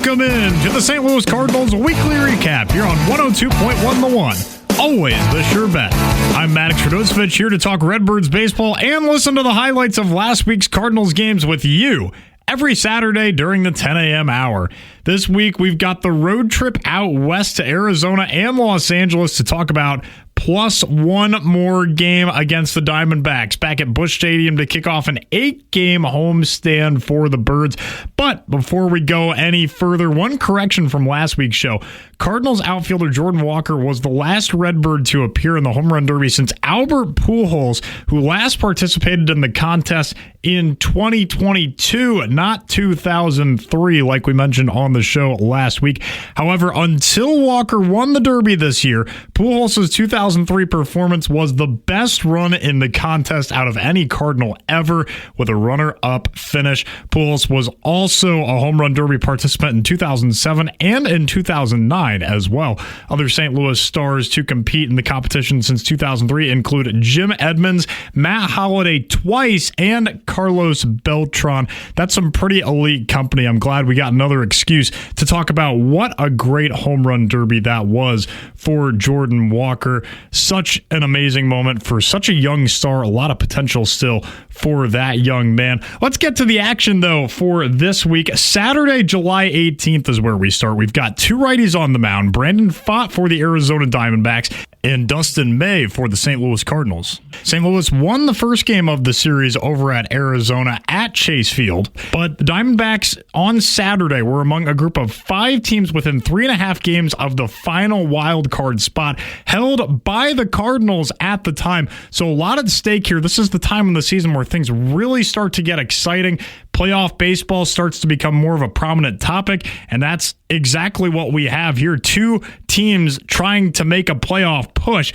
Welcome in to the St. Louis Cardinals weekly recap here on 102.1 The One. Always the sure bet. I'm Maddux Radosevic here to talk Redbirds baseball and listen to the highlights of last week's Cardinals games with you every Saturday during the 10 a.m. hour. This week, we've got the road trip out west to Arizona and Los Angeles to talk about plus one more game against the Diamondbacks back at Busch Stadium to kick off an 8-game homestand for the Birds. But before we go any further, one correction from last week's show. Cardinals outfielder Jordan Walker was the last Redbird to appear in the home run derby since Albert Pujols, who last participated in the contest in 2022, not 2003, like we mentioned on the show last week. However, until Walker won the derby this year, Pujols' 2003 performance was the best run in the contest out of any Cardinal ever, with a runner-up finish. Pujols was also a home run derby participant in 2007 and in 2009 as well. Other St. Louis stars to compete in the competition since 2003 include Jim Edmonds, Matt Holliday twice, and Carlos Beltran. That's some pretty elite company. I'm glad we got another excuse to talk about what a great home run derby that was for Jordan Walker. Such an amazing moment for such a young star. A lot of potential still for that young man. Let's get to the action, though, for this week. Saturday, July 18th is where we start. We've got two righties on the mound. Brandon Pfaadt for the Arizona Diamondbacks and Dustin May for the St. Louis Cardinals. St. Louis won the first game of the series over at Arizona at Chase Field, but the Diamondbacks on Saturday were among a group of 5 teams within 3.5 games of the final wild card spot held by the Cardinals at the time. So a lot at stake here. This is the time in the season where things really start to get exciting. Playoff baseball starts to become more of a prominent topic, and that's exactly what we have here. Two teams trying to make a playoff push,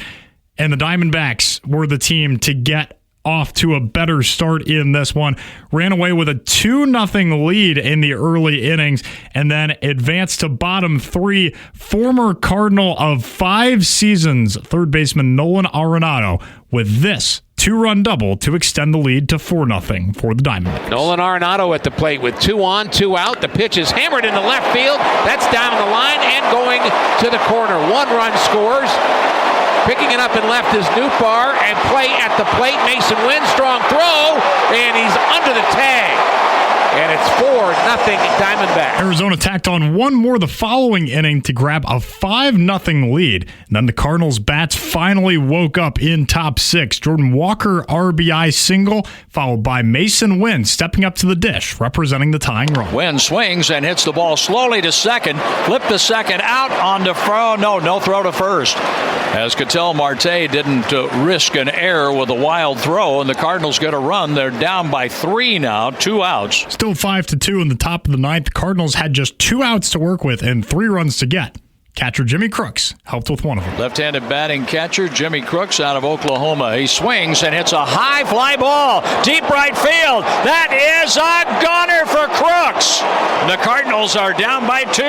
and the Diamondbacks were the team to get off to a better start in this one. Ran away with a 2-0 lead in the early innings and then advanced to bottom 3. Former Cardinal of 5 seasons, third baseman Nolan Arenado, with this 2-run double to extend the lead to 4-0 for the Diamondbacks. Nolan Arenado at the plate with 2 on, 2 out. The pitch is hammered into left field. That's down the line and going to the corner. 1 run scores. Picking it up in left is Newbar, and play at the plate. Mason Wynn, strong throw, and he's under the tag. And it's 4-0 Diamondbacks. Arizona tacked on one more the following inning to grab a 5-0 lead. And then the Cardinals' bats finally woke up in top 6. Jordan Walker RBI single, followed by Mason Wynn stepping up to the dish, representing the tying run. Wynn swings and hits the ball slowly to second. Flip the second out on the throw. No throw to first. As Ketel Marte didn't risk an error with a wild throw, and the Cardinals get a run. They're down by 3 now, 2 outs. Still 5-2 in the top of the 9th. The Cardinals had just 2 outs to work with and 3 runs to get. Catcher Jimmy Crooks helped with one of them. Left-handed batting catcher Jimmy Crooks out of Oklahoma. He swings and hits a high fly ball. Deep right field. That is a goner for Crooks. The Cardinals are down by 2.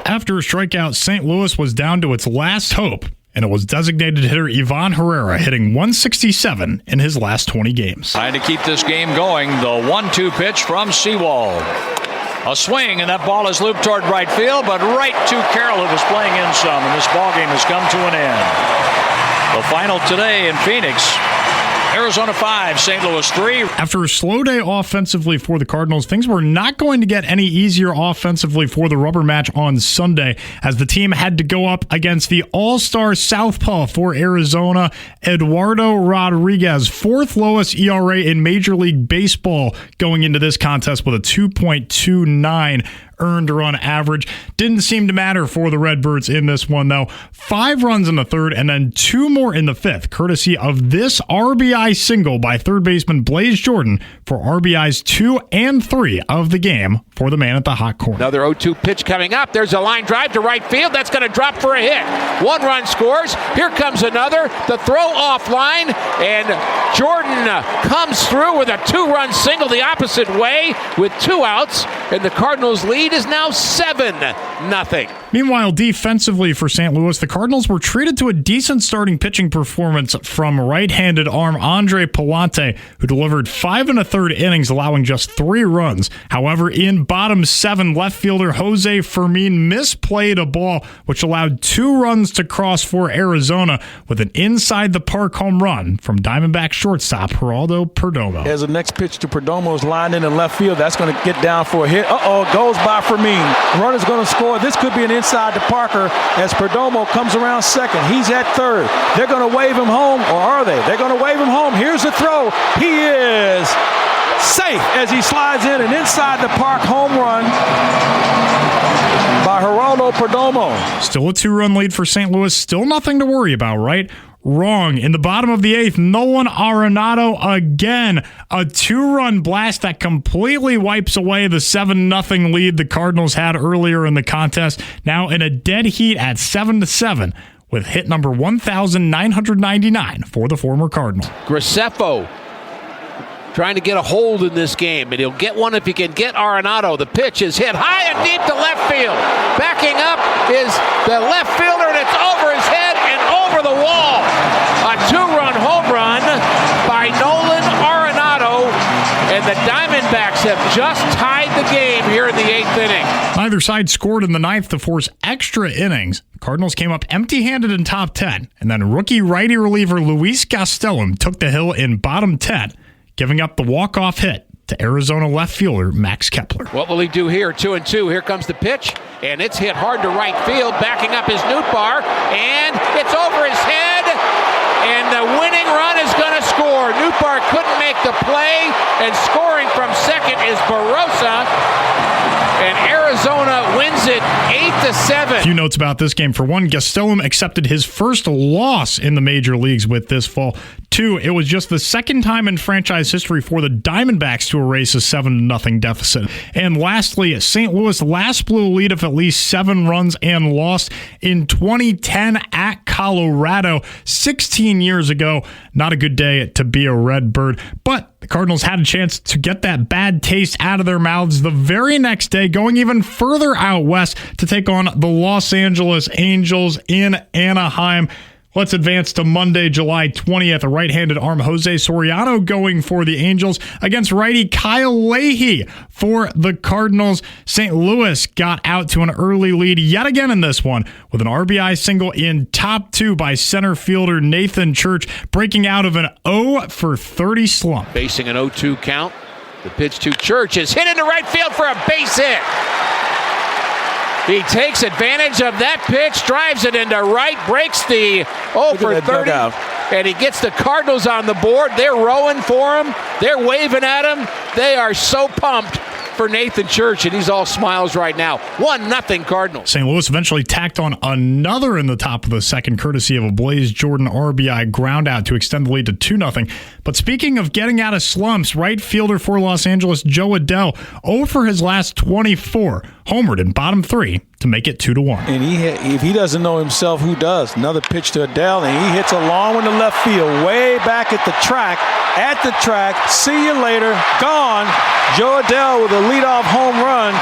After a strikeout, St. Louis was down to its last hope, and it was designated hitter Ivan Herrera hitting 167 in his last 20 games. Trying to keep this game going. The 1-2 pitch from Sewald. A swing, and that ball is looped toward right field, but right to Carroll, who was playing in some, and this ball game has come to an end. The final today in Phoenix. Arizona 5, St. Louis 3. After a slow day offensively for the Cardinals, things were not going to get any easier offensively for the rubber match on Sunday, as the team had to go up against the all-star southpaw for Arizona, Eduardo Rodriguez, 4th lowest ERA in Major League Baseball going into this contest with a 2.29 earned run average. Didn't seem to matter for the Redbirds in this one, though. 5 runs in the 3rd and then 2 more in the 5th, courtesy of this RBI single by third baseman Blaze Jordan for RBIs 2 and 3 of the game for the man at the hot corner. Another 0-2 pitch coming up. There's a line drive to right field. That's going to drop for a hit. 1 run scores. Here comes another. The throw offline, and Jordan comes through with a 2-run single the opposite way with 2 outs, and the Cardinals lead lead is now 7-0. Meanwhile, defensively for St. Louis, the Cardinals were treated to a decent starting pitching performance from right-handed arm Andre Pallante, who delivered 5 1/3 innings, allowing just 3 runs. However, in bottom 7, left fielder Jose Fermin misplayed a ball, which allowed 2 runs to cross for Arizona with an inside-the-park home run from Diamondback shortstop Geraldo Perdomo. As the next pitch to Perdomo is lined in left field, that's going to get down for a hit. Goes by Fermin. Runner's going to score. This could be an inside to Parker as Perdomo comes around second. He's at third. They're going to wave him home, or are they? They're going to wave him home. Here's the throw. He is safe as he slides in an inside the park home run by Geraldo Perdomo. Still a 2-run lead for St. Louis. Still nothing to worry about, right? Wrong. In the bottom of the 8th, Nolan Arenado again. A 2-run blast that completely wipes away the 7-0 lead the Cardinals had earlier in the contest. Now in a dead heat at 7-7 with hit number 1,999 for the former Cardinal. Graceffo trying to get a hold in this game, and he'll get one if he can get Arenado. The pitch is hit high and deep to left field. Backing up is the left fielder, and it's over his head and over the wall. A 2-run home run by Nolan Arenado, and the Diamondbacks have just tied the game here in the 8th inning. Neither side scored in the 9th to force extra innings. The Cardinals came up empty-handed in top 10, and then rookie righty reliever Luis Gastelum took the hill in bottom 10, giving up the walk-off hit to Arizona left fielder Max Kepler. What will he do here? 2-2. Here comes the pitch, and it's hit hard to right field. Backing up is Nootbaar, and it's over his head, and the winning run is going to score. Nootbaar couldn't make the play, and scoring from second is Barossa, and Arizona wins it 8-7. A few notes about this game. For one, Gastelum accepted his first loss in the major leagues with this fall. 2, it was just the second time in franchise history for the Diamondbacks to erase a 7-0 deficit. And lastly, St. Louis last blew a lead of at least 7 runs and lost in 2010 at Colorado, 16 years ago. Not a good day to be a Redbird, but the Cardinals had a chance to get that bad taste out of their mouths the very next day, going even further out west to take on the Los Angeles Angels in Anaheim. Let's advance to Monday, July 20th. A right-handed arm Jose Soriano going for the Angels against righty Kyle Leahy for the Cardinals. St. Louis got out to an early lead yet again in this one with an RBI single in top 2 by center fielder Nathan Church, breaking out of an 0-for-30 slump. Facing an 0-2 count. The pitch to Church is hit into right field for a base hit. He takes advantage of that pitch, drives it into right, breaks the 0-for-30, and he gets the Cardinals on the board. They're rowing for him. They're waving at him. They are so pumped for Nathan Church, and he's all smiles right now. 1-0 Cardinals. St. Louis eventually tacked on another in the top of the second, courtesy of a Blaze Jordan RBI ground out to extend the lead to 2-0. But speaking of getting out of slumps, right fielder for Los Angeles, Joe Adell, 0 for his last 24, homered in bottom 3 to make it 2-1. And if he doesn't know himself, who does? Another pitch to Adell, and he hits a long one to left field, way back at the track. See you later. Gone. Joe Adell with a leadoff home run.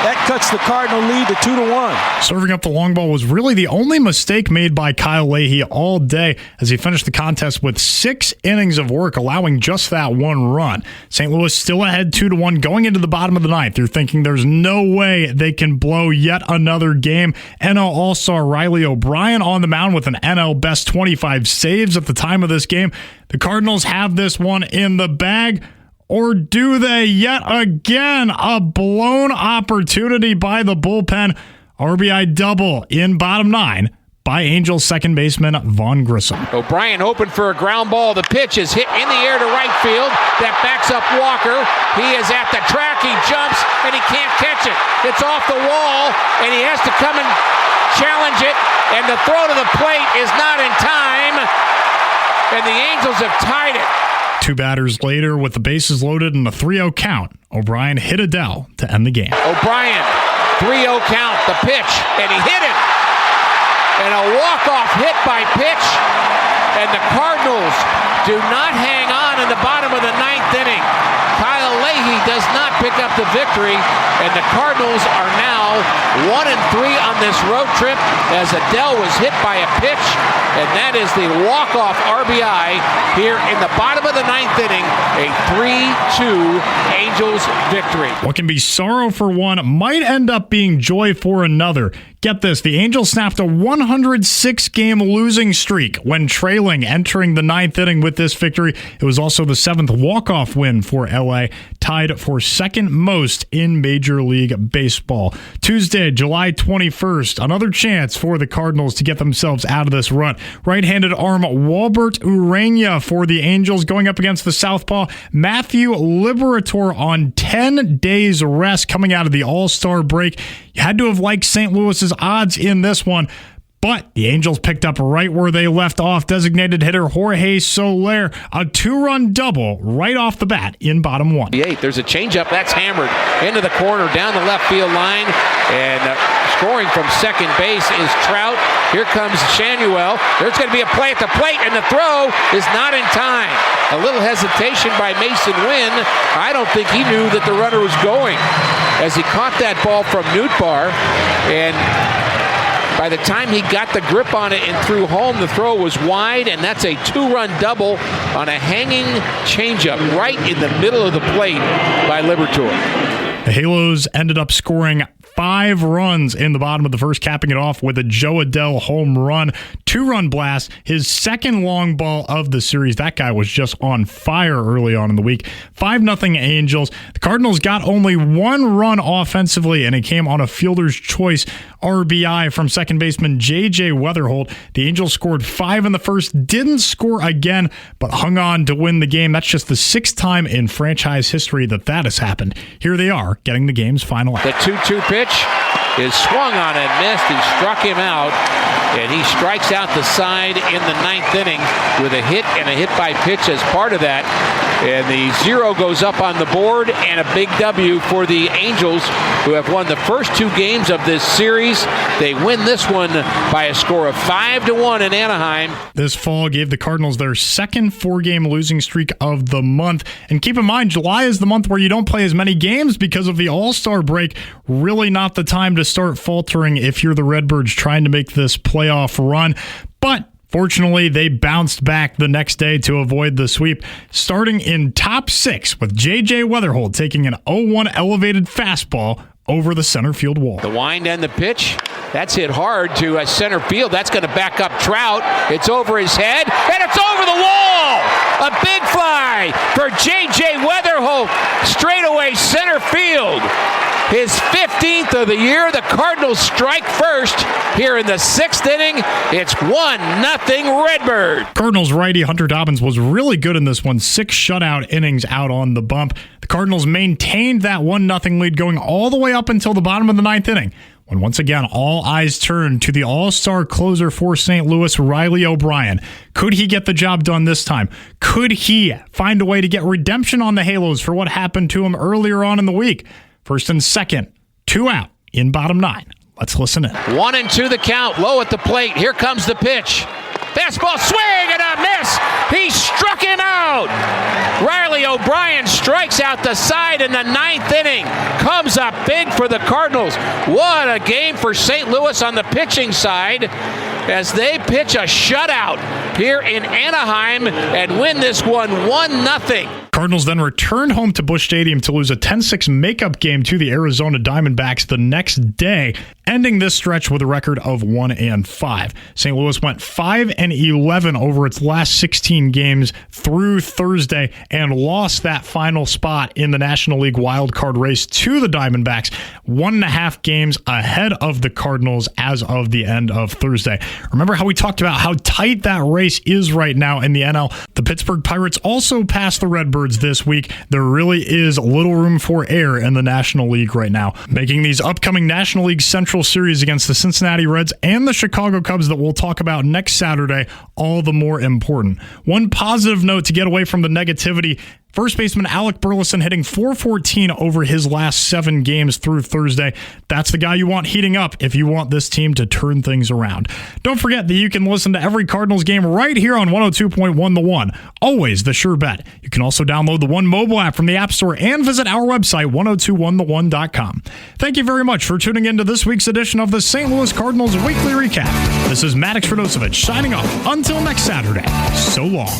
That cuts the Cardinal lead to 2-1. Serving up the long ball was really the only mistake made by Kyle Leahy all day as he finished the contest with 6 innings of work, allowing just that 1 run. St. Louis still ahead 2-1 going into the bottom of the 9th. You're thinking there's no way they can blow yet another game. NL All-Star Riley O'Brien on the mound with an NL Best 25 saves at the time of this game. The Cardinals have this one in the bag. Or do they yet again? A blown opportunity by the bullpen. RBI double in bottom 9 by Angels second baseman Vaughn Grissom. O'Brien open for a ground ball. The pitch is hit in the air to right field. That backs up Walker. He is at the track. He jumps, and he can't catch it. It's off the wall, and he has to come and challenge it. And the throw to the plate is not in time. And the Angels have tied it. 2 batters later, with the bases loaded and a 3-0 count, O'Brien hit Adell to end the game. O'Brien, 3-0 count, the pitch, and he hit it. And a walk-off hit by pitch, and the Cardinals do not hang on in the bottom of the 9th inning. Kyle Leahy does not pick pick up the victory, and the Cardinals are now 1-3 on this road trip as Adele was hit by a pitch, and that is the walk-off RBI here in the bottom of the ninth inning, a 3-2 Angels victory. What can be sorrow for one might end up being joy for another. Get this, the Angels snapped a 106-game losing streak when trailing entering the ninth inning with this victory. It was also the 7th walk-off win for LA, tied for second most in Major League Baseball. Tuesday, July 21st, another chance for the Cardinals to get themselves out of this rut. Right-handed arm Walbert Urania for the Angels going up against the southpaw Matthew Liberator on 10 days rest coming out of the All-Star break. You had to have liked St. Louis's odds in this one, but the Angels picked up right where they left off. Designated hitter Jorge Soler, a 2-run double right off the bat in bottom one. There's a changeup that's hammered into the corner down the left field line, and scoring from second base is Trout. Here comes Shanuel. There's going to be a play at the plate, and the throw is not in time. A little hesitation by Mason Wynn. I don't think he knew that the runner was going as he caught that ball from Nootbaar, and by the time he got the grip on it and threw home, the throw was wide, and that's a 2-run double on a hanging changeup right in the middle of the plate by Liberator. The Halos ended up scoring 5 runs in the bottom of the first, capping it off with a Joe Adele home run. 2-run blast, his second long ball of the series. That guy was just on fire early on in the week. 5-0 Angels. The Cardinals got only 1 run offensively, and it came on a fielder's choice RBI from second baseman J.J. Weatherholt. The Angels scored 5 in the first, didn't score again, but hung on to win the game. That's just the 6th time in franchise history that has happened. Here they are, getting the game's final out. The 2-2 pitch is swung on and missed. He struck him out, and he strikes out the side in the ninth inning with a hit and a hit by pitch as part of that. And the 0 goes up on the board, and a big W for the Angels, who have won the first 2 games of this series. They win this one by a score of 5-1 in Anaheim. This fall gave the Cardinals their second 4-game losing streak of the month. And keep in mind, July is the month where you don't play as many games because of the All-Star break. Really not the time to start faltering if you're the Redbirds trying to make this playoff run. But fortunately, they bounced back the next day to avoid the sweep, starting in top 6 with J.J. Weatherholt taking an 0-1 elevated fastball over the center field wall. The wind and the pitch, that's hit hard to center field. That's going to back up Trout. It's over his head, and it's over the wall! A big fly for J.J. Weatherholt, straightaway center field. His 15th of the year. The Cardinals strike first here in the 6th inning. It's 1-0 Redbird. Cardinals righty Hunter Dobbins was really good in this one. 6 shutout innings out on the bump. The Cardinals maintained that 1-0 lead going all the way up until the bottom of the 9th inning, when once again all eyes turned to the all-star closer for St. Louis, Riley O'Brien. Could he get the job done this time? Could he find a way to get redemption on the Halos for what happened to him earlier on in the week? First and second, 2 out in bottom 9. Let's listen in. 1-2 the count, low at the plate. Here comes the pitch. Fastball swing and a miss. He struck him out. Riley O'Brien strikes out the side in the 9th inning. Comes up big for the Cardinals. What a game for St. Louis on the pitching side as they pitch a shutout here in Anaheim and win this one 1-0. Cardinals then returned home to Busch Stadium to lose a 10-6 makeup game to the Arizona Diamondbacks the next day, ending this stretch with a record of 1-5. St. Louis went 5-11 over its last 16 games through Thursday and lost that final spot in the National League wildcard race to the Diamondbacks, 1.5 games ahead of the Cardinals as of the end of Thursday. Remember how we talked about how tight that race is right now in the NL? The Pittsburgh Pirates also passed the Redbirds this week. There really is little room for error in the National League right now, making these upcoming National League Central Series against the Cincinnati Reds and the Chicago Cubs that we'll talk about next Saturday all the more important. One positive note to get away from the negativity: First baseman Alec Burleson hitting .414 over his last 7 games through Thursday. That's the guy you want heating up if you want this team to turn things around. Don't forget that you can listen to every Cardinals game right here on 102.1 The One. Always the sure bet. You can also download the One mobile app from the App Store and visit our website, 1021thone.com. Thank you very much for tuning in to this week's edition of the St. Louis Cardinals Weekly Recap. This is Maddux Radosevic signing off. Until next Saturday, so long.